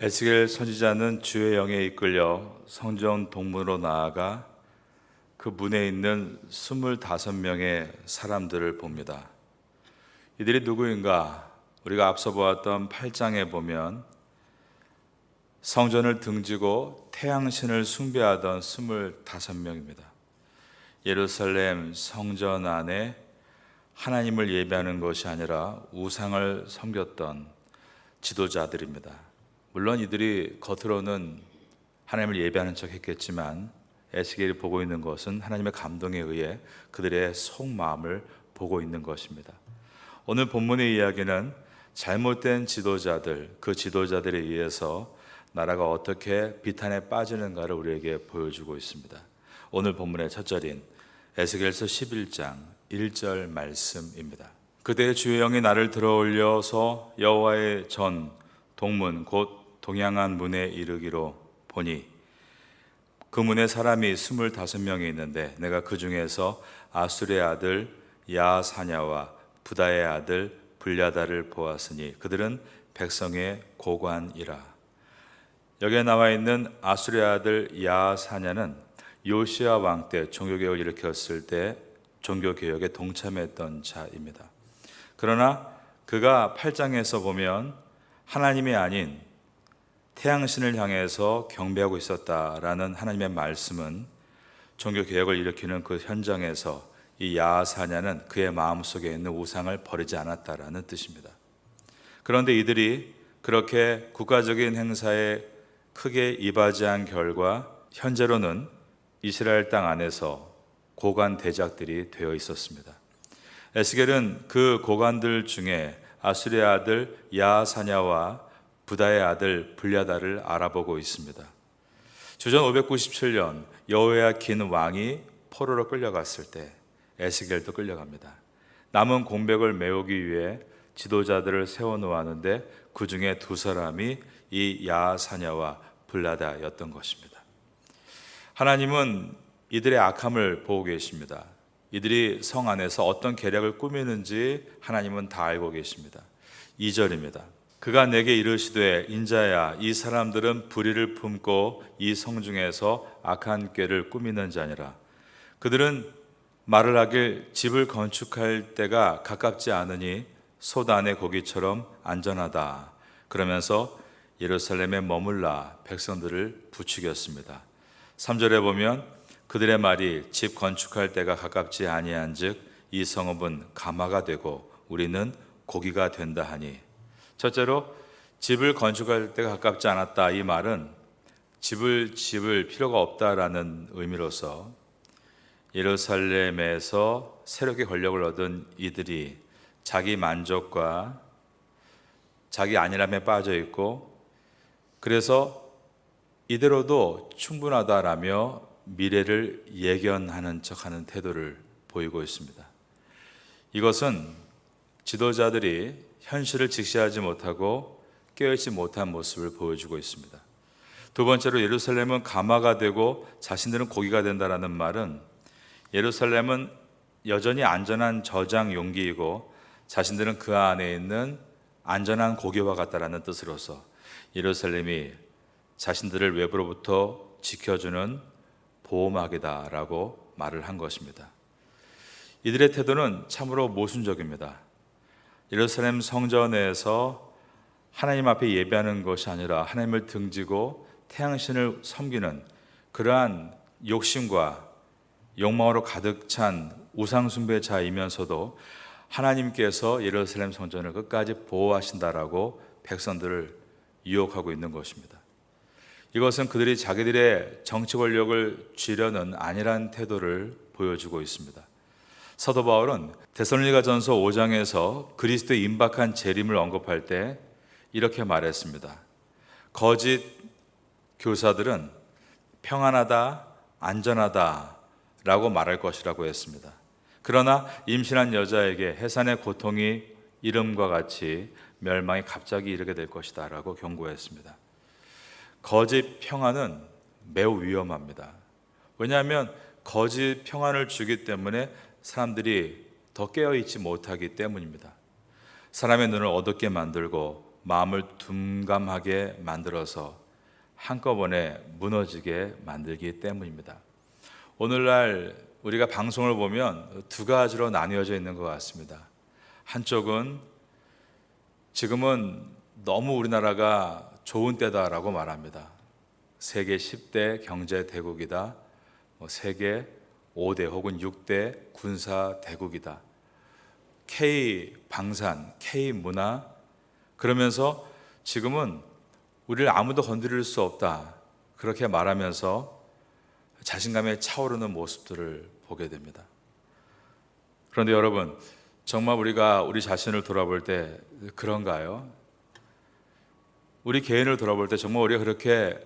에스겔 선지자는 주의 영에 이끌려 성전 동문으로 나아가 그 문에 있는 25명의 사람들을 봅니다. 이들이 누구인가? 우리가 앞서 보았던 8장에 보면 성전을 등지고 태양신을 숭배하던 25명입니다. 예루살렘 성전 안에 하나님을 예배하는 것이 아니라 우상을 섬겼던 지도자들입니다. 물론 이들이 겉으로는 하나님을 예배하는 척 했겠지만 에스겔이 보고 있는 것은 하나님의 감동에 의해 그들의 속마음을 보고 있는 것입니다. 오늘 본문의 이야기는 잘못된 지도자들, 그 지도자들에 의해서 나라가 어떻게 비탄에 빠지는가를 우리에게 보여주고 있습니다. 오늘 본문의 첫 절인 에스겔서 11장 1절 말씀입니다. 그때 주의 영이 나를 들어올려서 여호와의 전 동문 곧 동양한 문에 이르기로 보니 그 문에 사람이 25명이 있는데 내가 그 중에서 아술의 아들 야사냐와 부다의 아들 블야다를 보았으니 그들은 백성의 고관이라. 여기에 나와 있는 아술의 아들 야사냐는 요시야 왕 때 종교개혁을 일으켰을 때 종교개혁에 동참했던 자입니다. 그러나 그가 8장에서 보면 하나님이 아닌 태양신을 향해서 경배하고 있었다라는 하나님의 말씀은 종교개혁을 일으키는 그 현장에서 이 야사냐는 그의 마음속에 있는 우상을 버리지 않았다라는 뜻입니다. 그런데 이들이 그렇게 국가적인 행사에 크게 이바지한 결과 현재로는 이스라엘 땅 안에서 고관 대작들이 되어 있었습니다. 에스겔은 그 고관들 중에 아술의 아들 야사냐와 부다의 아들 블야다를 알아보고 있습니다. 주전 597년 여호야긴 왕이 포로로 끌려갔을 때 에스겔도 끌려갑니다. 남은 공백을 메우기 위해 지도자들을 세워놓았는데 그 중에 두 사람이 이 야사냐와 블야다였던 것입니다. 하나님은 이들의 악함을 보고 계십니다. 이들이 성 안에서 어떤 계략을 꾸미는지 하나님은 다 알고 계십니다. 2절입니다. 그가 내게 이르시되 인자야 이 사람들은 불의를 품고 이 성중에서 악한 꾀를 꾸미는 자니라. 그들은 말을 하길 집을 건축할 때가 가깝지 않으니 솥 안의 고기처럼 안전하다. 그러면서 예루살렘에 머물라 백성들을 부추겼습니다. 3절에 보면 그들의 말이 집 건축할 때가 가깝지 아니한즉 이 성읍은 가마가 되고 우리는 고기가 된다 하니. 첫째로 집을 건축할 때가 가깝지 않았다. 이 말은 집을 지을 필요가 없다라는 의미로서 예루살렘에서 새롭게 권력을 얻은 이들이 자기 만족과 자기 안일함에 빠져 있고 그래서 이대로도 충분하다라며 미래를 예견하는 척하는 태도를 보이고 있습니다. 이것은 지도자들이 현실을 직시하지 못하고 깨어있지 못한 모습을 보여주고 있습니다. 두 번째로 예루살렘은 가마가 되고 자신들은 고기가 된다라는 말은 예루살렘은 여전히 안전한 저장 용기이고 자신들은 그 안에 있는 안전한 고기와 같다라는 뜻으로서 예루살렘이 자신들을 외부로부터 지켜주는 보호막이다라고 말을 한 것입니다. 이들의 태도는 참으로 모순적입니다. 예루살렘 성전에서 하나님 앞에 예배하는 것이 아니라 하나님을 등지고 태양신을 섬기는 그러한 욕심과 욕망으로 가득 찬 우상숭배자이면서도 하나님께서 예루살렘 성전을 끝까지 보호하신다라고 백성들을 유혹하고 있는 것입니다. 이것은 그들이 자기들의 정치 권력을 쥐려는 안일한 태도를 보여주고 있습니다. 사도 바울은 데살로니가전서 5장에서 그리스도의 임박한 재림을 언급할 때 이렇게 말했습니다. 거짓 교사들은 평안하다, 안전하다 라고 말할 것이라고 했습니다. 그러나 임신한 여자에게 해산의 고통이 이름과 같이 멸망이 갑자기 이르게 될 것이다 라고 경고했습니다. 거짓 평안은 매우 위험합니다. 왜냐하면 거짓 평안을 주기 때문에 사람들이 더 깨어있지 못하기 때문입니다. 사람의 눈을 어둡게 만들고 마음을 둔감하게 만들어서 한꺼번에 무너지게 만들기 때문입니다. 오늘날 우리가 방송을 보면 두 가지로 나뉘어져 있는 것 같습니다. 한쪽은 지금은 너무 우리나라가 좋은 때다라고 말합니다. 세계 10대 경제 대국이다. 세계 5대 혹은 6대 군사 대국이다. K 방산, K 문화, 그러면서 지금은 우리를 아무도 건드릴 수 없다. 그렇게 말하면서 자신감에 차오르는 모습들을 보게 됩니다. 그런데 여러분, 정말 우리가 우리 자신을 돌아볼 때 그런가요? 우리 개인을 돌아볼 때 정말 우리가 그렇게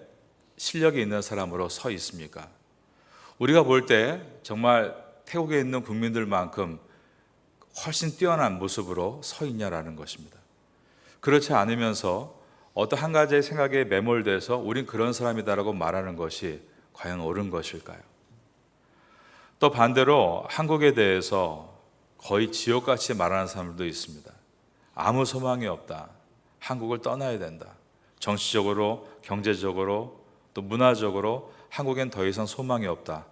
실력이 있는 사람으로 서 있습니까? 우리가 볼 때 정말 태국에 있는 국민들만큼 훨씬 뛰어난 모습으로 서 있냐라는 것입니다. 그렇지 않으면서 어떤 한 가지의 생각에 매몰돼서 우린 그런 사람이다라고 말하는 것이 과연 옳은 것일까요? 또 반대로 한국에 대해서 거의 지옥같이 말하는 사람들도 있습니다. 아무 소망이 없다. 한국을 떠나야 된다. 정치적으로, 경제적으로, 또 문화적으로 한국엔 더 이상 소망이 없다.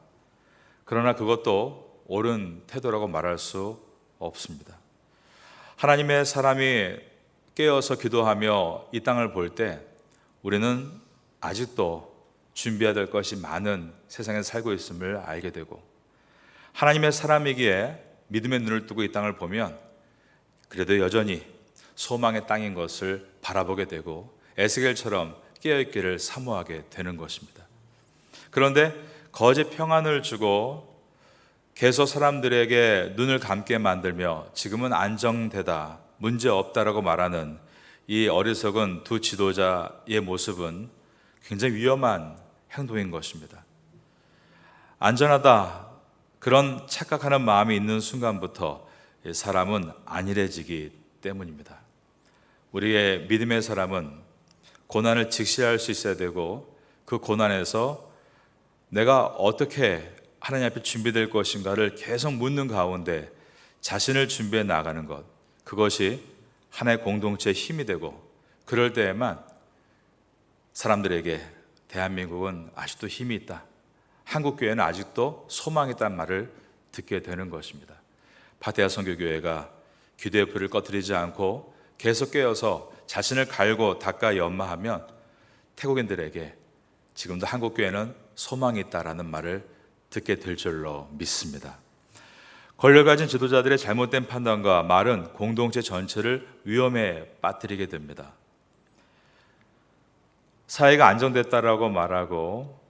그러나 그것도 옳은 태도라고 말할 수 없습니다. 하나님의 사람이 깨어서 기도하며 이 땅을 볼 때 우리는 아직도 준비해야 될 것이 많은 세상에 살고 있음을 알게 되고, 하나님의 사람이기에 믿음의 눈을 뜨고 이 땅을 보면 그래도 여전히 소망의 땅인 것을 바라보게 되고 에스겔처럼 깨어있기를 사모하게 되는 것입니다. 그런데 거짓 평안을 주고 계속 사람들에게 눈을 감게 만들며 지금은 안정되다, 문제 없다라고 말하는 이 어리석은 두 지도자의 모습은 굉장히 위험한 행동인 것입니다. 안전하다, 그런 착각하는 마음이 있는 순간부터 사람은 안일해지기 때문입니다. 우리의 믿음의 사람은 고난을 직시할 수 있어야 되고, 그 고난에서 내가 어떻게 하나님 앞에 준비될 것인가를 계속 묻는 가운데 자신을 준비해 나가는 것, 그것이 하나의 공동체의 힘이 되고, 그럴 때에만 사람들에게 대한민국은 아직도 힘이 있다, 한국교회는 아직도 소망이 있다는 말을 듣게 되는 것입니다. 파테아 선교교회가 기도의 불을 꺼뜨리지 않고 계속 깨어서 자신을 갈고 닦아 연마하면 태국인들에게 지금도 한국교회는 소망이 있다라는 말을 듣게 될 줄로 믿습니다. 권력 가진 지도자들의 잘못된 판단과 말은 공동체 전체를 위험에 빠뜨리게 됩니다. 사회가 안정됐다라고 말하고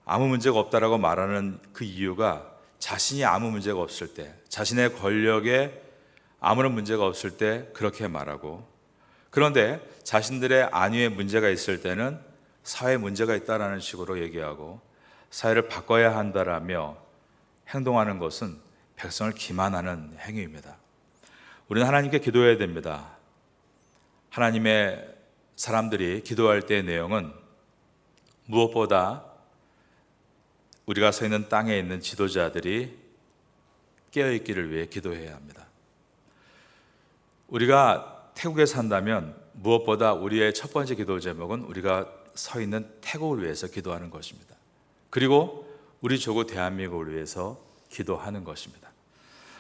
아무 문제가 없다라고 말하는 그 이유가 자신이 아무 문제가 없을 때, 자신의 권력에 아무런 문제가 없을 때 그렇게 말하고, 그런데 자신들의 안위에 문제가 있을 때는 사회에 문제가 있다라는 식으로 얘기하고 사회를 바꿔야 한다라며 행동하는 것은 백성을 기만하는 행위입니다. 우리는 하나님께 기도해야 됩니다. 하나님의 사람들이 기도할 때의 내용은 무엇보다 우리가 서 있는 땅에 있는 지도자들이 깨어있기를 위해 기도해야 합니다. 우리가 태국에 산다면 무엇보다 우리의 첫 번째 기도 제목은 우리가 서 있는 태국을 위해서 기도하는 것입니다. 그리고 우리 조국 대한민국을 위해서 기도하는 것입니다.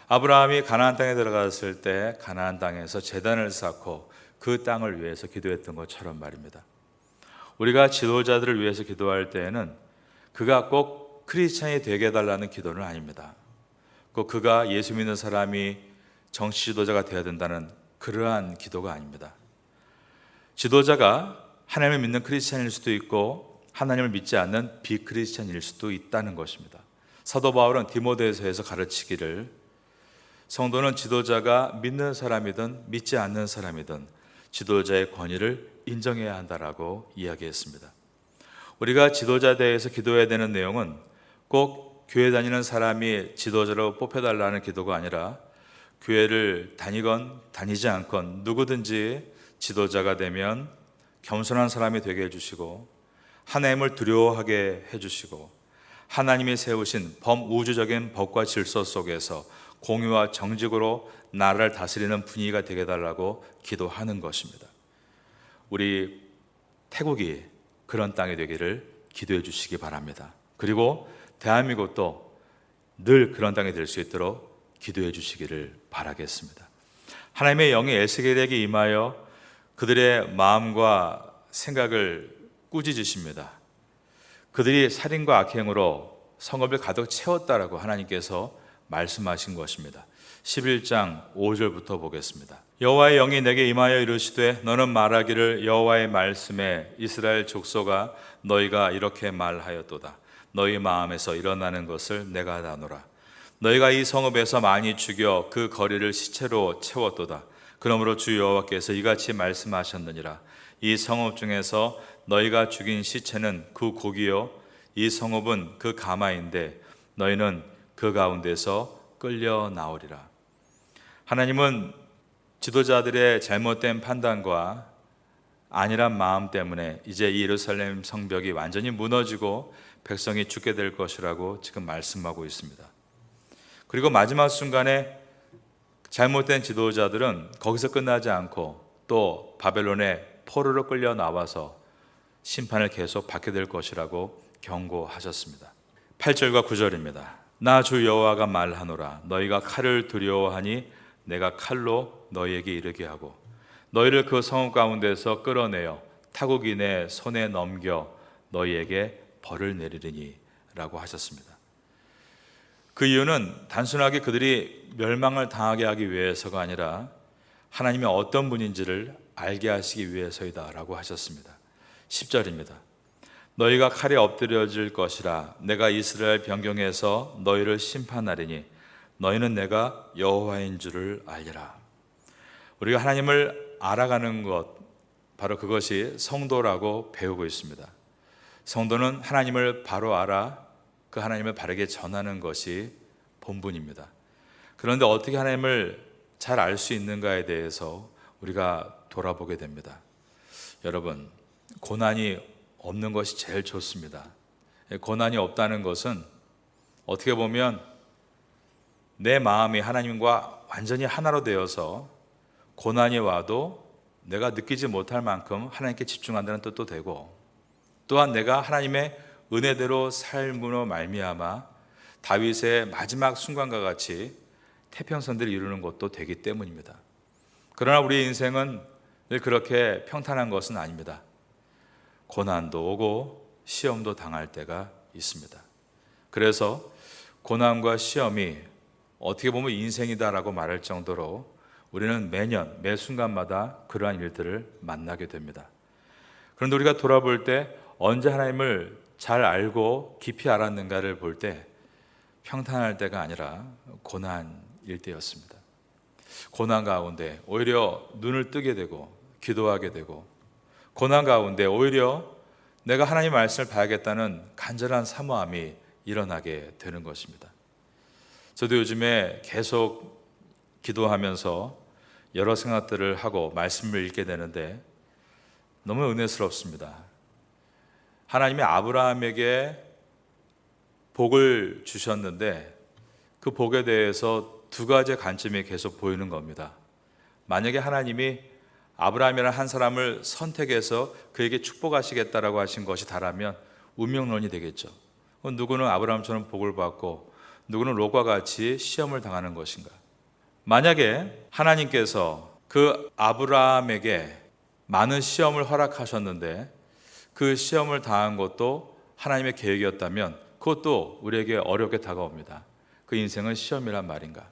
아브라함이 가나안 땅에 들어갔을 때 가나안 땅에서 제단을 쌓고 그 땅을 위해서 기도했던 것처럼 말입니다. 우리가 지도자들을 위해서 기도할 때에는 그가 꼭 크리스찬이 되게 해달라는 기도는 아닙니다. 꼭 그가 예수 믿는 사람이 정치 지도자가 되어야 된다는 그러한 기도가 아닙니다. 지도자가 하나님을 믿는 크리스찬일 수도 있고 하나님을 믿지 않는 비크리스찬일 수도 있다는 것입니다. 사도 바울은 디모데후서에서 가르치기를 성도는 지도자가 믿는 사람이든 믿지 않는 사람이든 지도자의 권위를 인정해야 한다라고 이야기했습니다. 우리가 지도자에 대해서 기도해야 되는 내용은 꼭 교회 다니는 사람이 지도자로 뽑혀달라는 기도가 아니라 교회를 다니건 다니지 않건 누구든지 지도자가 되면 겸손한 사람이 되게 해주시고 하나님을 두려워하게 해주시고 하나님이 세우신 범우주적인 법과 질서 속에서 공의와 정직으로 나라를 다스리는 분위기가 되게 해달라고 기도하는 것입니다. 우리 태국이 그런 땅이 되기를 기도해 주시기 바랍니다. 그리고 대한민국도 늘 그런 땅이 될 수 있도록 기도해 주시기를 바라겠습니다. 하나님의 영이 에스겔에게 임하여 그들의 마음과 생각을 꾸짖으십니다. 그들이 살인과 악행으로 성읍을 가득 채웠다라고 하나님께서 말씀하신 것입니다. 11장 5절부터 보겠습니다. 여호와의 영이 내게 임하여 이르시되 너는 말하기를 여호와의 말씀에 이스라엘 족속아 너희가 이렇게 말하였도다. 너희 마음에서 일어나는 것을 내가 아노라. 너희가 이 성읍에서 많이 죽여 그 거리를 시체로 채웠도다. 그러므로 주 여호와께서 이같이 말씀하셨느니라. 이 성읍 중에서 너희가 죽인 시체는 그 고기요 이 성읍은 그 가마인데 너희는 그 가운데서 끌려 나오리라. 하나님은 지도자들의 잘못된 판단과 안일한 마음 때문에 이제 이 예루살렘 성벽이 완전히 무너지고 백성이 죽게 될 것이라고 지금 말씀하고 있습니다. 그리고 마지막 순간에 잘못된 지도자들은 거기서 끝나지 않고 또 바벨론의 포로로 끌려 나와서 심판을 계속 받게 될 것이라고 경고하셨습니다. 8절과 9절입니다. 나 주 여호와가 말하노라. 너희가 칼을 두려워하니 내가 칼로 너희에게 이르게 하고 너희를 그 성읍 가운데서 끌어내어 타국인의 손에 넘겨 너희에게 벌을 내리리니 라고 하셨습니다. 그 이유는 단순하게 그들이 멸망을 당하게 하기 위해서가 아니라 하나님이 어떤 분인지를 알게 하시기 위해서이다 라고 하셨습니다. 10절입니다. 너희가 칼에 엎드려질 것이라. 내가 이스라엘 변경에서 너희를 심판하리니 너희는 내가 여호와인 줄을 알리라. 우리가 하나님을 알아가는 것, 바로 그것이 성도라고 배우고 있습니다. 성도는 하나님을 바로 알아 그 하나님을 바르게 전하는 것이 본분입니다. 그런데 어떻게 하나님을 잘 알 수 있는가에 대해서 우리가 돌아보게 됩니다. 여러분, 고난이 없는 것이 제일 좋습니다. 고난이 없다는 것은 어떻게 보면 내 마음이 하나님과 완전히 하나로 되어서 고난이 와도 내가 느끼지 못할 만큼 하나님께 집중한다는 뜻도 되고, 또한 내가 하나님의 은혜대로 삶으로 말미암아 다윗의 마지막 순간과 같이 태평성대를 이루는 것도 되기 때문입니다. 그러나 우리의 인생은 늘 그렇게 평탄한 것은 아닙니다. 고난도 오고 시험도 당할 때가 있습니다. 그래서 고난과 시험이 어떻게 보면 인생이다라고 말할 정도로 우리는 매년 매 순간마다 그러한 일들을 만나게 됩니다. 그런데 우리가 돌아볼 때 언제 하나님을 잘 알고 깊이 알았는가를 볼 때 평탄할 때가 아니라 고난일 때였습니다. 고난 가운데 오히려 눈을 뜨게 되고 기도하게 되고, 고난 가운데 오히려 내가 하나님 말씀을 봐야겠다는 간절한 사모함이 일어나게 되는 것입니다. 저도 요즘에 계속 기도하면서 여러 생각들을 하고 말씀을 읽게 되는데 너무 은혜스럽습니다. 하나님이 아브라함에게 복을 주셨는데 그 복에 대해서 두 가지 관점이 계속 보이는 겁니다. 만약에 하나님이 아브라함이라는 한 사람을 선택해서 그에게 축복하시겠다라고 하신 것이 다라면 운명론이 되겠죠. 누구는 아브라함처럼 복을 받고 누구는 롯과 같이 시험을 당하는 것인가? 만약에 하나님께서 그 아브라함에게 많은 시험을 허락하셨는데 그 시험을 당한 것도 하나님의 계획이었다면 그것도 우리에게 어렵게 다가옵니다. 그 인생은 시험이란 말인가?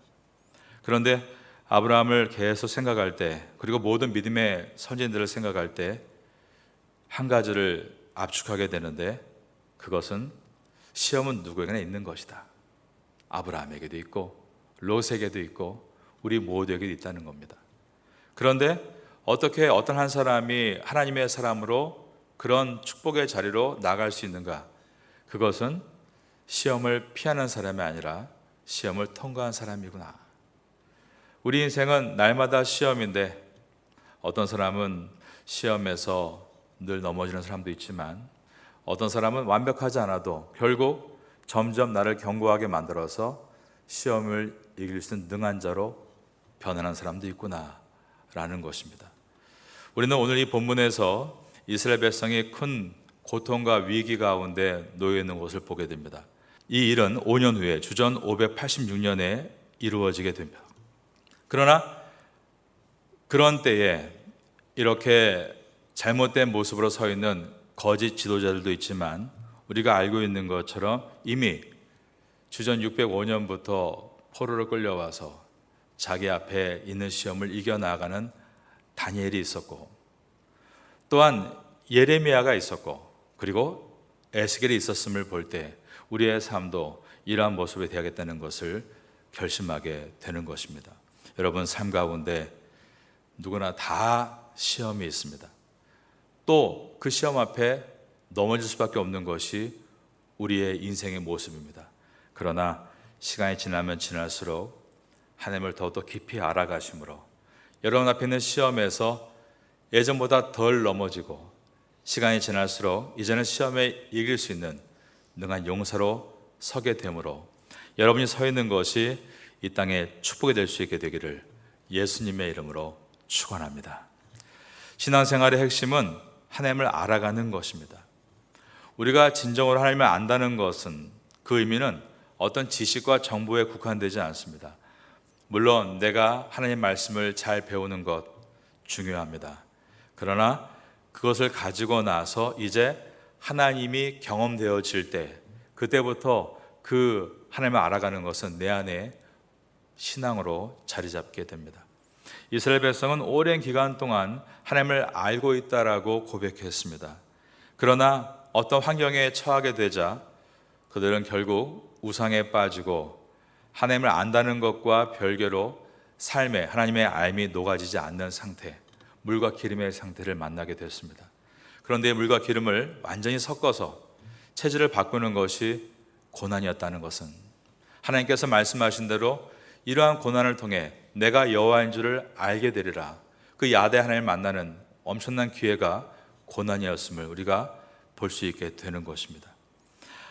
그런데 아브라함을 계속 생각할 때, 그리고 모든 믿음의 선진들을 생각할 때 한 가지를 압축하게 되는데, 그것은 시험은 누구에게나 있는 것이다. 아브라함에게도 있고 롯에게도 있고 우리 모두에게도 있다는 겁니다. 그런데 어떻게 어떤 한 사람이 하나님의 사람으로 그런 축복의 자리로 나갈 수 있는가? 그것은 시험을 피하는 사람이 아니라 시험을 통과한 사람이구나. 우리 인생은 날마다 시험인데 어떤 사람은 시험에서 늘 넘어지는 사람도 있지만 어떤 사람은 완벽하지 않아도 결국 점점 나를 견고하게 만들어서 시험을 이길 수 있는 능한 자로 변하는 사람도 있구나 라는 것입니다. 우리는 오늘 이 본문에서 이스라엘 백성이 큰 고통과 위기 가운데 놓여 있는 것을 보게 됩니다. 이 일은 5년 후에 주전 586년에 이루어지게 됩니다. 그러나 그런 때에 이렇게 잘못된 모습으로 서 있는 거짓 지도자들도 있지만 우리가 알고 있는 것처럼 이미 주전 605년부터 포로로 끌려와서 자기 앞에 있는 시험을 이겨나가는 다니엘이 있었고, 또한 예레미야가 있었고, 그리고 에스겔이 있었음을 볼 때 우리의 삶도 이러한 모습에 대하겠다는 것을 결심하게 되는 것입니다. 여러분, 삶 가운데 누구나 다 시험이 있습니다. 또 그 시험 앞에 넘어질 수밖에 없는 것이 우리의 인생의 모습입니다. 그러나 시간이 지나면 지날수록 하나님을 더욱더 깊이 알아가심으로 여러분 앞에 있는 시험에서 예전보다 덜 넘어지고, 시간이 지날수록 이제는 시험에 이길 수 있는 능한 용사로 서게 되므로 여러분이 서 있는 것이 이 땅에 축복이 될 수 있게 되기를 예수님의 이름으로 축원합니다. 신앙생활의 핵심은 하나님을 알아가는 것입니다. 우리가 진정으로 하나님을 안다는 것은, 그 의미는 어떤 지식과 정보에 국한되지 않습니다. 물론 내가 하나님 말씀을 잘 배우는 것 중요합니다. 그러나 그것을 가지고 나서 이제 하나님이 경험되어질 때, 그때부터 그 하나님을 알아가는 것은 내 안에 신앙으로 자리 잡게 됩니다. 이스라엘 백성은 오랜 기간 동안 하나님을 알고 있다라고 고백했습니다. 그러나 어떤 환경에 처하게 되자 그들은 결국 우상에 빠지고 하나님을 안다는 것과 별개로 삶에 하나님의 알미 녹아지지 않는 상태, 물과 기름의 상태를 만나게 됐습니다. 그런데 물과 기름을 완전히 섞어서 체질을 바꾸는 것이 고난이었다는 것은, 하나님께서 말씀하신 대로 이러한 고난을 통해 내가 여호와인 줄을 알게 되리라, 그 야대 하나님을 만나는 엄청난 기회가 고난이었음을 우리가 볼 수 있게 되는 것입니다.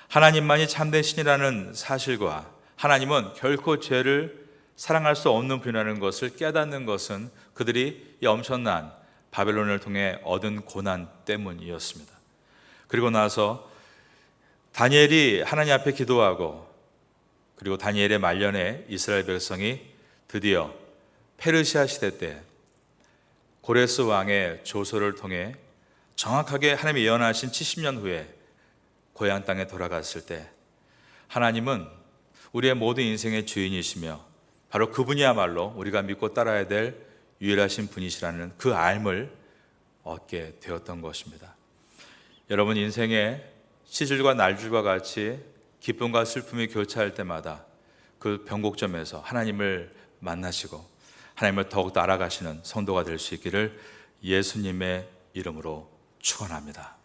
하나님만이 참된 신이라는 사실과 하나님은 결코 죄를 사랑할 수 없는 분이라는 것을 깨닫는 것은 그들이 이 엄청난 바벨론을 통해 얻은 고난 때문이었습니다. 그리고 나서 다니엘이 하나님 앞에 기도하고, 그리고 다니엘의 말년에 이스라엘 백성이 드디어 페르시아 시대 때 고레스 왕의 조서를 통해 정확하게 하나님이 예언하신 70년 후에 고향 땅에 돌아갔을 때, 하나님은 우리의 모든 인생의 주인이시며 바로 그분이야말로 우리가 믿고 따라야 될 유일하신 분이시라는 그 알을 얻게 되었던 것입니다. 여러분, 인생의 시줄과 날줄과 같이 기쁨과 슬픔이 교차할 때마다 그 변곡점에서 하나님을 만나시고 하나님을 더욱더 알아가시는 성도가 될 수 있기를 예수님의 이름으로 축원합니다.